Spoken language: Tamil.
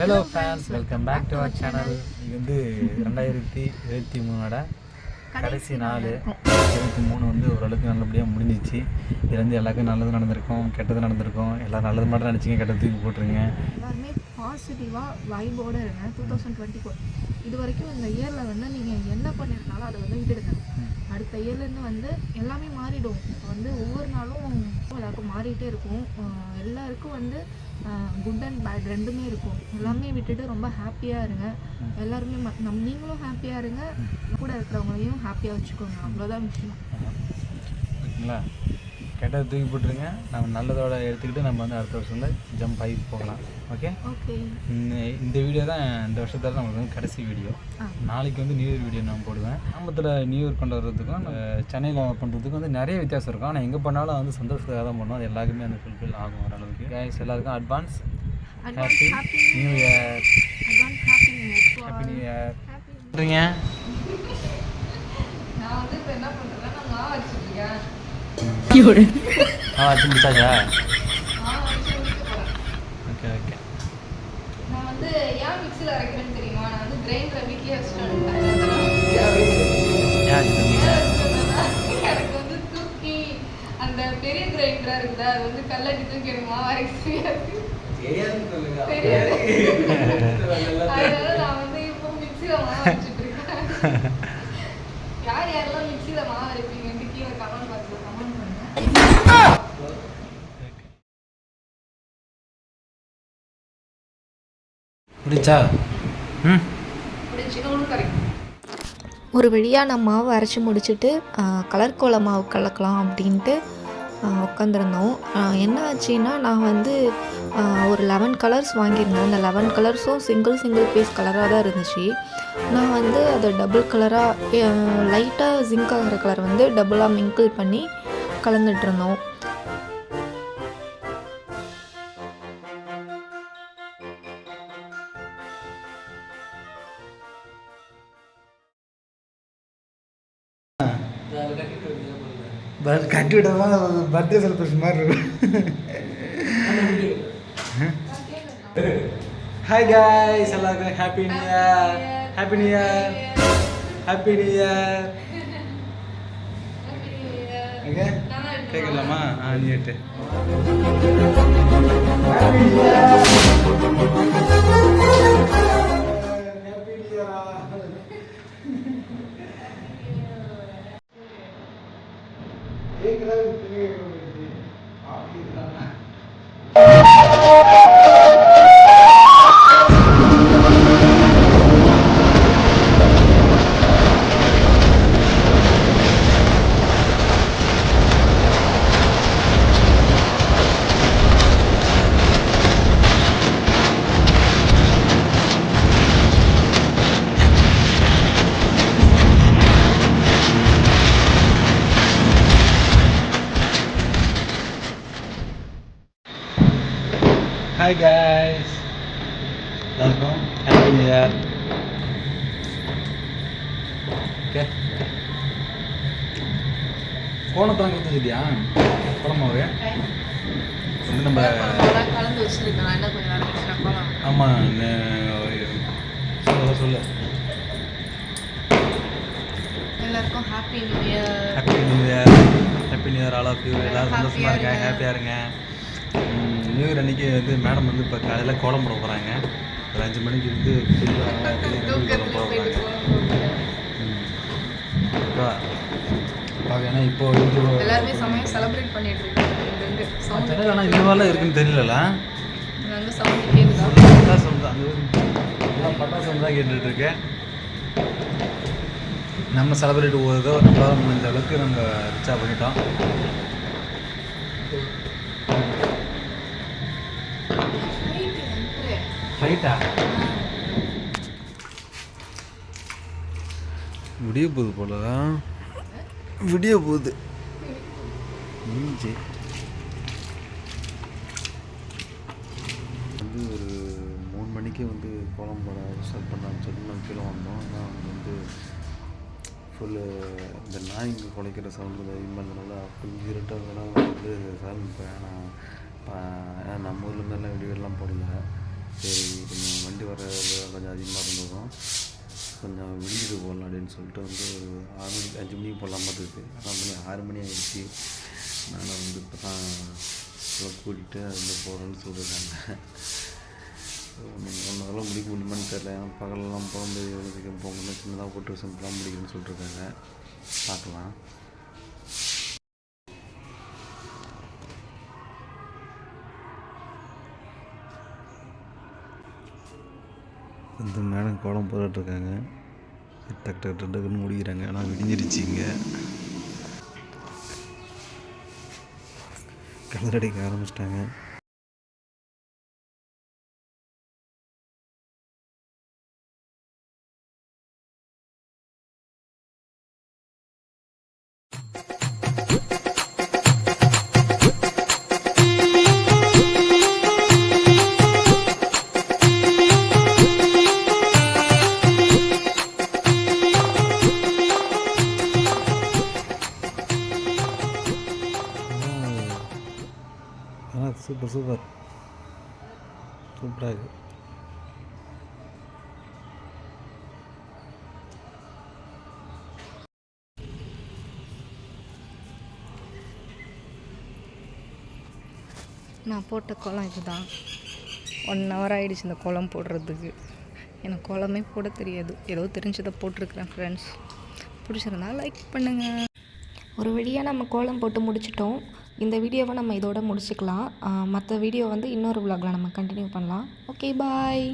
Hello fans, welcome back to our channel. இது வந்து 2023 கடைசி நாள். 23 வந்து ஓரளவுக்கு நல்லபடியாக முடிஞ்சிச்சு. இது வந்து எல்லாருக்கும் நல்லது நடந்திருக்கும், கெட்டது நடந்திருக்கும். எல்லாம் நல்லது மட்டும் நினச்சிங்க, கெட்டது தூக்கி போட்டுருங்க. எல்லாருமே பாசிட்டிவாக வைபோடு இருங்க. 2024 இது வரைக்கும் இந்த இயரில் வந்து நீங்கள் என்ன பண்ணியிருந்தாலும் அதை வந்து விட்டுடுங்க. அடுத்த இயர்லேருந்து வந்து எல்லாமே மாறிடும். இப்போ வந்து ஒவ்வொரு நாளும் எல்லாருக்கும் மாறிட்டே இருக்கும். எல்லாருக்கும் வந்து குட் அண்ட் பேட் ரெண்டுமே இருக்கும். எல்லாமே விட்டுட்டு ரொம்ப ஹாப்பியாக இருங்க. எல்லாருமே நீங்களும் ஹாப்பியாக இருங்க, கூட இருக்கிறவங்களையும் ஹாப்பியாக வச்சுக்கோங்க. அவ்வளோதான் விஷயம். ஓகேங்களா? கெட்டதை தூக்கி போட்டுருங்க. நம்ம நல்லதோட எடுத்துக்கிட்டு நம்ம வந்து அடுத்த வருஷத்தில் ஜம்ப் ஆகி போகலாம். ஓகே. இந்த வீடியோ தான் இந்த வருஷத்தில் நம்மளுக்கு வந்து கடைசி வீடியோ. நாளைக்கு வந்து நியூ இயர் வீடியோ நான் போடுவேன். கிராமத்தில் நியூ இயர் கொண்டாடுறதுக்கும் சென்னையில் பண்ணுறதுக்கும் வந்து நிறைய வித்தியாசம் இருக்கும். ஆனால் எங்கே பண்ணாலும் வந்து சந்தோஷத்துக்காக தான் பண்ணுவோம். அது எல்லாருக்குமே அந்த ஃபுல்ஃபில் ஆகும் ஓரளவுக்கு. கைஸ், எல்லாருக்கும் advance happy new year. Happy new year. பண்ணுறீங்க? நான் வந்து இப்போ என்ன பண்ணுறேன்னா, நான் மாவு வச்சுருக்கேன். வச்சு முடிச்சாச்சா? ஓகே. நான் வந்து ஏன் மிக்ஸியில் அரைக்கிறேன்னு தெரியுமா? நான் வந்து கிரைண்டரை வீட்லேயே வச்சுட்டு எனக்கு வந்து தூக்கி அந்த பெரிய கிரைண்டராக இருக்குதா, அது வந்து கல்லடி தூக்கி எனக்கு மாவு அரைக்க தெரியாது. அதனால நான் வந்து இப்போ மிக்ஸியில் மாவு அரைச்சிட்டு இருக்கேன். யாரெல்லாம் மிக்ஸியில் மாவு அரைப்பீங்கன்னு கீழே கமெண்ட் பாக்ஸில் கமெண்ட் பண்ணுங்க. முடிச்சா? ஒரு வழியாக நான் மாவு அரைச்சி முடிச்சுட்டு கலர் கோல மாவு கலக்கலாம் அப்படின்ட்டு உட்காந்துருந்தோம். என்ன ஆச்சுன்னா, நான் வந்து ஒரு 11 கலர்ஸ் வாங்கியிருந்தேன். அந்த 11 கலர்ஸும் சிங்கிள் பீஸ் கலராக தான் இருந்துச்சு. நான் வந்து அதை டபுள் கலராக லைட்டாக ஜிங்க் ஆகிற கலர் வந்து டபுளாக மிங்கிள் பண்ணி கலந்துட்டு இருந்தோம். கட்டி விட்டா பர்த்டே செலிப்ரேஷன் மாதிரி இருக்கும். ஹாய் காய்ஸ், எல்லாருக்கும் happy new year. Happy new year. Happy new year. Okay, கேட்கலாமா? நீட்டு Hi guys, welcome. Happy New Year. Okay. கோணத்தெல்லாம் கொடுத்துருக்கியா? குழம்பாவே வந்து நம்ம கலந்து வச்சுருக்கேன். என்ன கொஞ்சம் நேரம் வச்சுருக்கேன். ஆமாம், சொல்லு. எல்லாருக்கும் happy new year. Happy new year. Happy new year all of you. எல்லோரும் சந்தோஷமாக இருங்க, ஹாப்பியாக இருங்க. நியூ இயர் அன்றைக்கி வந்து மேடம் வந்து இப்போ காலையில் கோலம் போட போகிறாங்க. ஒரு 5 மணிக்கு இருந்து கோலம் போட போகிறாங்க. ஏன்னா இப்போ எல்லாருமே சமயம் செலிப்ரேட் பண்ணிட்டு இருக்காங்க. ஆனால் இந்த மாதிரிலாம் இருக்குன்னு தெரியல. அங்கே சவுண்ட் கேட்குதா? பட்டாசு வந்து அங்கே பட்டாசு வந்து தான் கேட்டுட்ருக்கேன். நம்ம செலிப்ரேட் போகிறதோ நம்மளால் முடிஞ்ச அளவுக்கு நம்ம ரிச்சாக பண்ணிட்டோம். ஃப்ளைட்டா விடிய போகுது போலதான். விடிய போகுது. வந்து ஒரு 3 மணிக்கு வந்து கோலம் போட ஸ்டார்ட் பண்ணலாம்னு சொல்லி நம்ம கீழே வந்தோம். ஆனால் அவங்க வந்து ஃபுல்லு இந்த நாய்ங்க குலைக்கிற சவுண்டு அதிகமாக இருந்ததுனால ஃபுல் இருட்டதுனால வந்து சாமி இப்போ நான் நம்ம ஊரில் இருந்தெல்லாம் வீடியோலாம் போடல. சரி கொஞ்சம் வண்டி வர கொஞ்சம் அதிகமாக இருந்ததும் கொஞ்சம் விடிஞ்சிட்டு போகலாம் அப்படின்னு சொல்லிட்டு வந்து ஒரு 6 மணிக்கு 5 மணிக்கு போகலாம் பார்த்துருக்கு. ஆனால் 6 மணி ஆகிடுச்சு. நான் வந்து இப்போ தான் கூட்டிகிட்டு அது வந்து போகிறேன்னு சொல்லியிருக்காங்க. ஒன்றெல்லாம் முடிக்க முடியுமான்னு தெரியல. ஏன்னா பகலெல்லாம் போகும்போது எவ்வளோ சீக்கிரம் போகணும்னா சின்னதாக போட்டு சிம்பிளாக முடிக்கணும்னு சொல்லிட்டுருக்காங்க. பார்க்கலாம். இந்த மேடம் கோலம் போட்டுட்ருக்காங்க. டக்கு டக்கு டக்குன்னு முடிக்கிறாங்க. ஆனால் விடிஞ்சிருச்சிங்க. கலர் அடிக்க ஆரம்பிச்சிட்டாங்க. சூப்பர் சூப்பர் சூப்பராக இருக்குது. நான் போட்ட கோலம் இதுதான். 1 hour ஆகிடுச்சு இந்த கோலம் போடுறதுக்கு. எனக்கு கோலமே போட தெரியாது. ஏதோ தெரிஞ்சதை போட்டிருக்கிறேன் ஃப்ரெண்ட்ஸ். பிடிச்சிருந்தா லைக் பண்ணுங்கள். ஒரு வழியாக நம்ம கோலம் போட்டு முடிச்சிட்டோம். இந்த வீடியோவை நம்ம இதோட முடிச்சுக்கலாம். மற்ற வீடியோ வந்து இன்னொரு vlogல நம்ம கண்டினியூ பண்ணலாம். Okay bye.